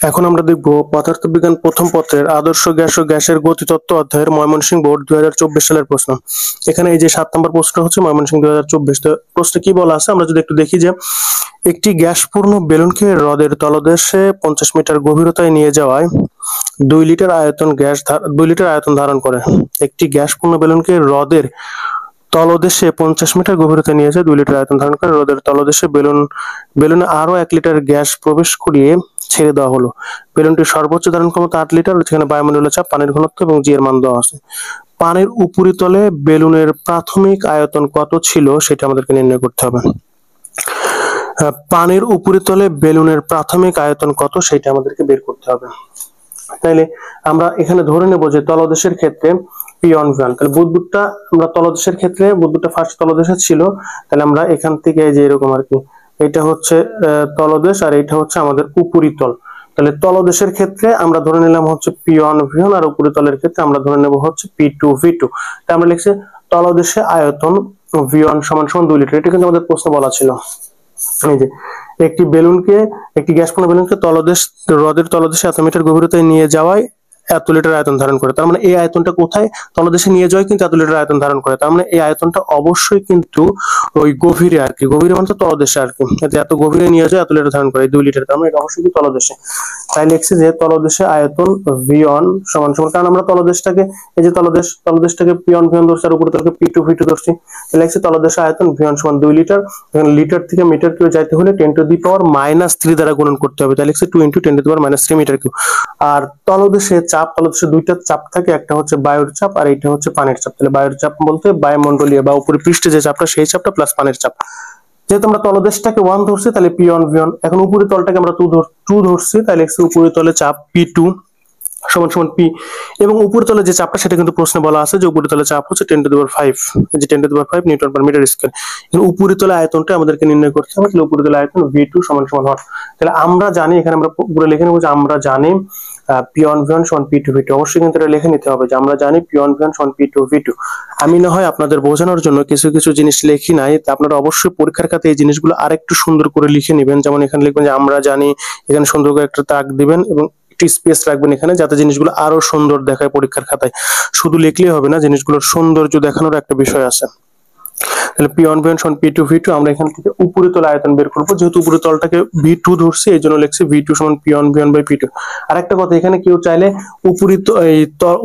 এখন আমরা দেখব পদার্থবিজ্ঞান প্রথম পত্রের আদর্শ গ্যাস ও গ্যাসের গতিতত্ত্ব অধ্যায়ের ময়মনসিংহ বোর্ড 2024 সালের প্রশ্ন। এখানে এই যে 7 নম্বর প্রশ্ন হচ্ছে ময়মনসিংহ 2024। তো প্রশ্নে কি বলা আছে আমরা যদি একটু দেখি যে একটি গ্যাসপূর্ণ বেলুনকে হ্রদের তলদেশে 50 মিটার গভীরতায় নিয়ে যাওয়ায় 2 লিটার আয়তন 2 লিটার আয়তন ধারণ করে। একটি গ্যাসপূর্ণ বেলুনকে হ্রদের তলদেশে 50 মিটার গভীরতা নিয়ে যায় 2 লিটার আয়তন ধারণ করে। হ্রদের তলদেশে বেলুনে আরো 1 লিটার গ্যাস প্রবেশ করিয়ে ছেড়ে দেওয়া হলো। বেলুনটির সর্বোচ্চ ধারণ ক্ষমতা 8 লিটার। সেখানে বায়ুমণ্ডলীয় চাপ, পানির ঘনত্ব এবং জি এর মান দেওয়া আছে। পানির উপরিতলে বেলুনের প্রাথমিক আয়তন কত ছিল সেটা আমাদেরকে নির্ণয় করতে হবে। পানির উপরিতলে বেলুনের প্রাথমিক আয়তন কত সেটা আমাদেরকে বের করতে হবে। তাইলে আমরা এখানে ধরে নেব যে তলদেশের ক্ষেত্রে P1 V1, তাহলে বুদবুদটা আমরা তলদেশের ক্ষেত্রে বুদবুদটা ফার্স্ট তলদেশে ছিল, তাহলে আমরা এখান থেকে যে এরকম আর কি, এটা হচ্ছে তলদেশ আর এটা হচ্ছে আমাদের উপরিতল। তাহলে তলদেশের ক্ষেত্রে আমরা ধরে নিলাম হচ্ছে P1 V1 আর উপরিতলের ক্ষেত্রে আমরা ধরে নেব হচ্ছে P2 V2। তাই আমরা লিখছি তলদেশে আয়তন V1 সমান সমান 2 লিটার। এটা কিন্তু আমাদের প্রশ্ন বলা ছিল। এই যে একটি গ্যাসপূর্ণ বেলুনকে হ্রদের তলদেশে এত মিটার গভীরতায় নিয়ে যাওয়ায় এত লিটার আয়তন ধারণ করে। তার মানে এই আয়তনটা কোথায়? তলদেশে নিয়ে যাওয়ায় কিন্তু এত লিটার আয়তন ধারণ করে। তার মানে এই আয়তনটা অবশ্যই কিন্তু ওই গভীরে আর কি, গভীরে মানে তো তলদেশে আর কি, এত গভীরে নিয়ে যায় এত লিটার ধারণ করে 2 লিটার। তার মানে এটা অবশ্যই তলদেশে। তাই লিখছি যে তলদেশে আয়তন V1 সমান সমান, কারণ আমরা তলদেশটাকে এই যে তলদেশটাকে P1 V1 ধরছি আর উপরিতলকে P2 V2 ধরছি। লিখছি তলদেশে আয়তন V1 সমান 2 লিটার। এখানে লিটার থেকে মিটার কিউ যাইতে হলে 10⁻³ দ্বারা গুণন করতে হবে। তাই লিখছি 2 × 10⁻³ মিটার কিউ। আর তলদেশে দুইটা চাপ থাকে, একটা হচ্ছে বায়ুর চাপ আর এইটা হচ্ছে পানির চাপ। তাহলে বায়ুর চাপ বলতে বায়ুমণ্ডলীয় বা উপরি পৃষ্ঠে যে চাপটা সেই চাপটা প্লাস পানির চাপ। যেহেতু আমরা তলদেশটাকে 1 ধরছি তাহলে P1 V1, এখন উপরিতলটাকে আমরা 2 ধরছি তাহলে উপরিতলে চাপ P2 সমান সমান P, এবং উপরিতলে যে চাপটা সেটা কিন্তু প্রশ্নে বলা আছে যে উপরিতলে চাপ হচ্ছে 10⁵, যে 10⁵ নিউটন পার মিটার স্কয়ার। কিন্তু উপরিতলে আয়তনটা আমাদেরকে নির্ণয় করতে হবে। তাহলে উপরিতলে আয়তন V2 সমান সমান হট। তাহলে আমরা জানি, এখানে আমরা পুরো লিখে নেব যে আমরা জানি P1 V1 সমান P2 V2। অবশ্যই কিন্তু এটা লিখে নিতে হবে যে আমরা জানি P1 V1 সমান P2 V2। আমি না হয় আপনাদের বোঝানোর জন্য কিছু কিছু জিনিস লিখি নাই, তা আপনারা অবশ্যই পরীক্ষার খাতে এই জিনিসগুলো আরেকটু সুন্দর করে লিখে নেবেন। যেমন এখানে লিখবেন যে আমরা জানি, এখানে সুন্দর করে একটা দাগ দিবেন এবং একটু স্পেস রাখবেন এখানে, যাতে জিনিসগুলো আরো সুন্দর দেখায় পরীক্ষার খাতায়। শুধু লিখলেই হবে না, জিনিসগুলোর সৌন্দর্য দেখানোর একটা বিষয় আছে। তাহলে P1 V1 সমান P2 V2, আমরা এখান থেকে উপরিতল আয়তন বের করবো। যেহেতু উপরিতলটাকে V2 ধরছি এই জন্য লিখছি V2 সমান P1 V1 বাই P2। আর একটা কথা, এখানে কেউ চাইলে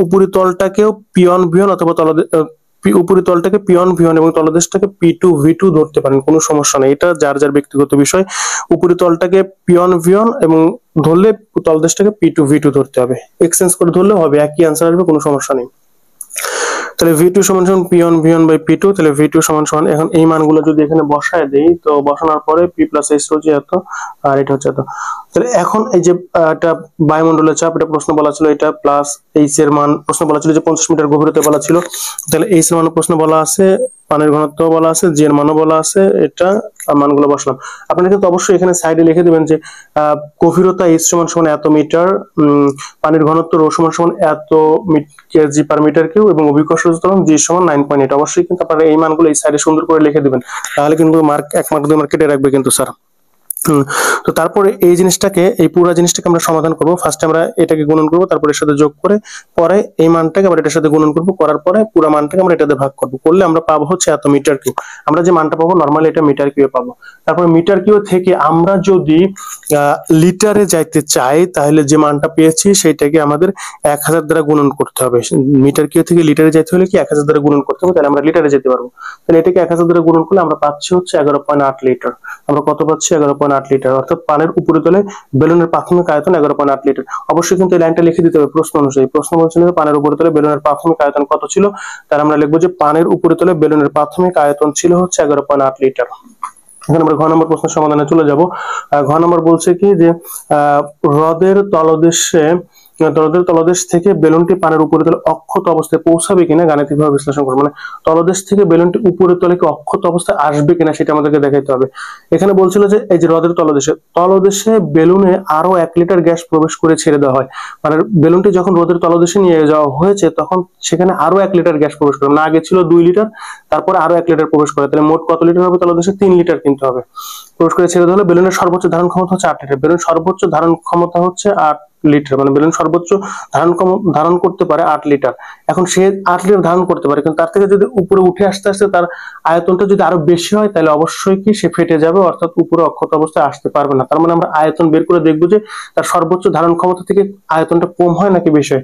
উপরিতলটাকেও P1 V1 অথবা উপরিতলটাকে P1 V1 এবং তলদেশটাকে P2 V2 ধরতে পারেন, কোনো সমস্যা নেই। এটা যার যার ব্যক্তিগত বিষয়। উপরিতলটাকে P1 V1 এবং ধরলে তলদেশটাকে P2 V2 ধরতে হবে। এক্সচেঞ্জ করে ধরলেও হবে, একই আনসার আসবে, কোনো সমস্যা নেই। তাহলে V2 সমান সমান P1 V1 বাই P2। তাহলে V2 সমান সমান, এখন এই মানগুলো যদি এখানে বসায় দেই, তো বসানোর পরে P প্লাস H হচ্ছে এত আর এটা হচ্ছে এত। তাহলে এখন এই যে এটা বায়ুমণ্ডলের চাপ, এটা প্রশ্ন বলা ছিল, এটা প্লাস H এর মান প্রশ্ন বলা ছিল যে 50 মিটার গভীরতা বলা ছিল। তাহলে H এর মান প্রশ্ন বলা আছে, পানির ঘনত্ব বলা আছে, জি এর মানও বলা আছে, এটা মানগুলো বসলাম। আপনারা কিন্তু অবশ্যই এখানে সাইডে লিখে দিবেন যে গভীরতা H সমান সমান এত মিটার, পানির ঘনত্ব রো সমান সমান এত কেজি পার মিটার কিউ এবং অভিকর্ষ ত্বরণ জি সমান 9.8। অবশ্যই কিন্তু আপনারা এই মানগুলো এই সাইডে সুন্দর করে লিখে দিবেন, তাহলে কিন্তু মার্ক 1 মার্ক 2 মার্ক কেটে রাখবে কিন্তু স্যার। তো তারপরে এই পুরো জিনিসটাকে আমরা সমাধান করব। ফার্স্টে আমরা এটাকে গুণন করব, তারপর এর সাথে যোগ করে পরে এই মানটাকে আবার এটার সাথে গুণন করব, করার পরে পুরো মানটাকে আমরা এটাতে ভাগ করব, করলে আমরা পাবো হচ্ছে এত মিটার কিউ। আমরা যে মানটা পাবো নরমালি এটা মিটার কিউ পাবো। তারপর মিটার কিউ থেকে আমরা যদি লিটারে যাইতে চাই তাহলে যে মানটা পেয়েছি সেটাকে আমাদের 1000 দ্বারা গুণন করতে হবে। মিটার কিউ থেকে লিটারে যাইতে হলে কি 1000 দ্বারা গুণন করতে হবে, তাহলে আমরা লিটারে যেতে পারবো। তাহলে এটাকে 1000 দ্বারা গুণন করলে আমরা পাচ্ছি হচ্ছে 11.8 লিটার। আমরা কত পাচ্ছি? 11.8 লিটার। অর্থাৎ পানির উপরিতলে বেলুনের প্রাথমিক আয়তন 11.8 লিটার। অবশ্যই কিন্তু এই লাইনটা লিখে দিতে হবে প্রশ্ন অনুযায়ী। প্রশ্ন বলছিল পানির উপরিতলে বেলুনের প্রাথমিক আয়তন কত ছিল, তার আমরা লিখবো যে পানির উপরিতলে বেলুনের প্রাথমিক আয়তন ছিল হচ্ছে 11.8 লিটার। এখন আমরা ঘ নম্বর প্রশ্নের সমাধানে চলে যাব। ঘ নম্বর বলছে কি যে হ্রদের তলদেশে রোদের তলদেশ থেকে বেলুনটি পানের উপরিতলে অক্ষত অবস্থায় পৌঁছাবে কিনা গাণিতিকভাবে বিশ্লেষণ করবো। মানে তলদেশ থেকে বেলুনটি উপরের তলে কি অক্ষত অবস্থায় আসবে কিনা সেটা আমাদেরকে দেখাইতে হবে। এখানে বলছিল যে এই যে হ্রদের তলদেশে বেলুনে আরো 1 লিটার গ্যাস প্রবেশ করে ছেড়ে দেওয়া হয়। মানে বেলুনটি যখন হ্রদের তলদেশে নিয়ে যাওয়া হয়েছে তখন সেখানে আরো 1 লিটার গ্যাস প্রবেশ করে, না আগে ছিল 2 লিটার, তারপরে আরো 1 লিটার প্রবেশ করে, তাহলে মোট কত লিটার হবে? তলদেশে 3 লিটার কিনতে হবে। প্রবেশ করে ছেড়ে দেওয়া হলে বেলুনের সর্বোচ্চ ধারণ ক্ষমতা হচ্ছে 8 লিটার। বেলুন সর্বোচ্চ ধারণ ক্ষমতা হচ্ছে 8 লিটার, মানে বেলুন সর্বোচ্চ ধারণ করতে পারে 8 লিটার। এখন সে 8 লিটার ধারণ করতে পারে, কিন্তু তার থেকে যদি উপরে উঠে আসতে আসতে তার আয়তনটা যদি আরো বেশি হয় তাহলে অবশ্যই কি সে ফেটে যাবে, অর্থাৎ উপরে অক্ষত অবস্থায় আসতে পারবে না। তার মানে আমরা আয়তন বের করে দেখবো যে তার সর্বোচ্চ ধারণ ক্ষমতা থেকে আয়তনটা কম হয় নাকি বেশি হয়।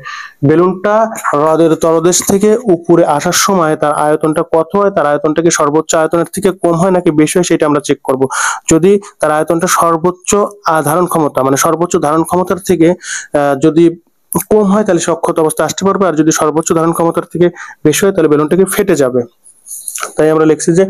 বেলুনটা হ্রদের তলদেশ থেকে উপরে আসার সময় তার আয়তনটা কত হয়, তার আয়তনটা কি সর্বোচ্চ আয়তনের থেকে কম হয় নাকি বেশি হয় সেটা আমরা চেক করব। যদি তার আয়তনটা সর্বোচ্চ ধারণ ক্ষমতা মানে সর্বোচ্চ ধারণ ক্ষমতার থেকে যদি কম হয় তাহলে সে অক্ষত অবস্থায় আসতে পারবে, আর যদি সর্বোচ্চ ধারণ ক্ষমতার থেকে বেশি হয় তাহলে বেলুনটাকে ফেটে যাবে। তাই আমরা লিখছি যে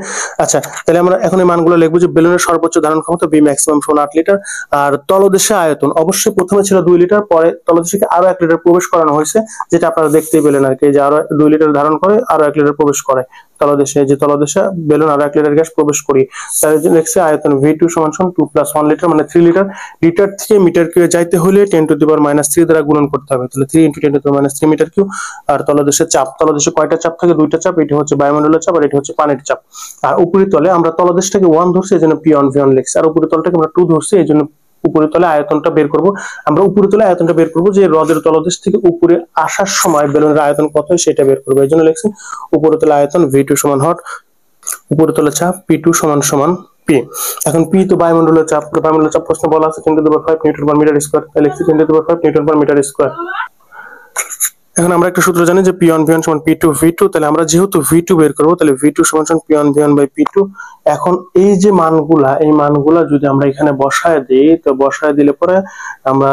আচ্ছা, তাহলে আমরা এখন এই মানগুলো লিখবো যে বেলুনের সর্বোচ্চ ধারণ ক্ষমতা বি ম্যাক্সিমাম সমান 8 লিটার, আর তলদেশে আয়তন অবশ্যই প্রথমে ছিল 2 লিটার, পরে তলদেশে আরো 1 লিটার প্রবেশ করানো হয়েছে, যেটা আপনারা দেখতেই পেলেন আর কি, যে আরো 2 লিটার ধারণ করে আরো 1 লিটার প্রবেশ করে তলদেশে, যে তলদেশে বেলুন আরো 1 লিটার গ্যাস প্রবেশ করি। তার জন্য লিখছে আয়তন V2 সমান 2 + 1 লিটার মানে 3 লিটার। লিটার থেকে মিটার কিউবে যাইতে হলে 10⁻³ দ্বারা গুণন করতে হবে, তাহলে 3 × 10⁻³ মিটার কিউব। আর তলদেশে চাপ, তলদেশে কয়টা চাপ থাকে? 2টা চাপ, এটা হচ্ছে বায়ুমণ্ডলের চাপ আর এটা হচ্ছে পানির চাপ। আর উপরিতলে আমরা তলদেশটাকে 1 ধরছি এজন্য P1V1 লিখছি, আর উপরিতলটাকে আমরা 2 ধরছি এজন্য উপরিতলে আয়তনটা বের করব। আমরা উপরিতলে আয়তনটা বের করব যে হ্রদের তলদেশ থেকে উপরে আসার সময় বেলুনের আয়তন কত হয় সেটা বের করব। এজন্য লিখছি উপরিতলে আয়তন V2 সমান হট, উপরিতলে চাপ P2 সমান P। এখন P তো বায়ুমণ্ডলের চাপ, বায়ুমণ্ডলের চাপ প্রশ্নে বলা আছে 10⁵ নিউটন/মিটার স্কয়ার, তাই লিখছি 10⁵ নিউটন/মিটার স্কয়ার। এখন আমরা একটা সূত্র জানি যে P1V1 সমান P2V2, তাহলে আমরা যেহেতু V2 বের করব তাহলে V2 সমান P1V1/P2। এখন এই যে মানগুলা, এই মানগুলা যদি আমরা এখানে বসায় দিই, তো বসায় দিলে পরে আমরা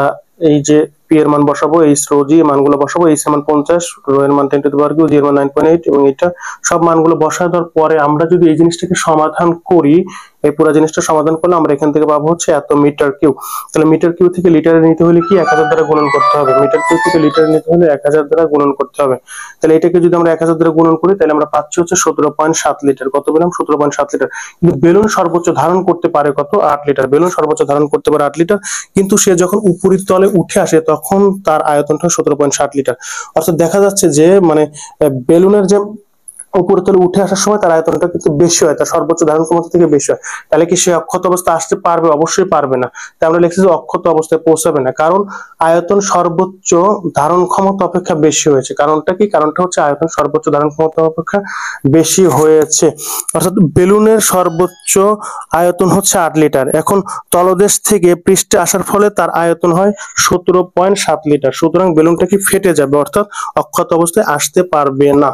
এই যে P এর মান বসাবো, এই রো জি মানগুলো বসাবো, এই এর মান 50, রো এর মান 10⁻³ জি এর মান 9.8, এবং এটা সব মানগুলো বসায় দেওয়ার পরে আমরা যদি এই জিনিসটাকে সমাধান করি, এই পুরো জিনিসটা সমাধান করলে আমরা এখান থেকে পাবো হচ্ছে এত মিটার কিউব। তাহলে মিটার কিউব থেকে লিটারে নিতে হলে কি 1000 দ্বারা গুণন করতে হবে, মিটার কিউব থেকে লিটারে নিতে হলে 1000 দ্বারা গুণন করতে হবে। তাহলে এটাকে যদি আমরা 1000 দ্বারা গুণন করি তাহলে আমরা পাচ্ছি হচ্ছে 17.7 লিটার। কত পেলাম? 17.7 লিটার। কিন্তু বেলুন সর্বোচ্চ ধারণ করতে পারে কত? 8 লিটার। বেলুন সর্বোচ্চ ধারণ করতে পারে 8 লিটার, কিন্তু সে যখন উপরের তলে উঠে আসে তখন তার আয়তনটা 17.7 লিটার। অর্থাৎ দেখা যাচ্ছে যে মানে বেলুনের যে উপরের তলে উঠে আসার সময় তার আয়তনটা কিন্তু বেশি হয়, তার সর্বোচ্চ ধারণ ক্ষমতা থেকে বেশি হয়। তাহলে কি সে অক্ষত অবস্থায় আসতে পারবে? অবশ্যই পারবে না। তাই আমরা লিখছি যে অক্ষত অবস্থায় পৌঁছাবে না, কারণ আয়তন সর্বোচ্চ ধারণ ক্ষমতা অপেক্ষা বেশি হয়েছে। কারণটা কি? কারণটা হচ্ছে আয়তন সর্বোচ্চ ধারণ ক্ষমতা অপেক্ষা বেশি হয়েছে। অর্থাৎ বেলুনের সর্বোচ্চ আয়তন হচ্ছে 8 লিটার। এখন তলদেশ থেকে পৃষ্ঠে আসার ফলে তার আয়তন হয় 17.7 লিটার। সুতরাং বেলুনটা কি ফেটে যাবে, অর্থাৎ অক্ষত অবস্থায় আসতে পারবে না।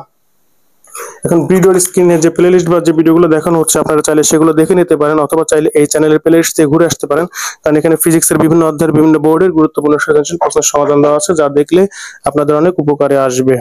এখন ভিডিওর স্ক্রিনে যে প্লেলিস্ট বা যে ভিডিওগুলো দেখানো হচ্ছে আপনারা চাইলে সেগুলো দেখে নিতে পারেন, অথবা চাইলে এই চ্যানেলের প্লেলিস্ট থেকে ঘুরে আসতে পারেন, কারণ এখানে ফিজিক্সের বিভিন্ন অধ্যায়ের বিভিন্ন বোর্ডের গুরুত্বপূর্ণ সৃজনশীল প্রশ্নের সমাধান দেওয়া আছে, যা দেখলে আপনাদের অনেক উপকারে আসবে।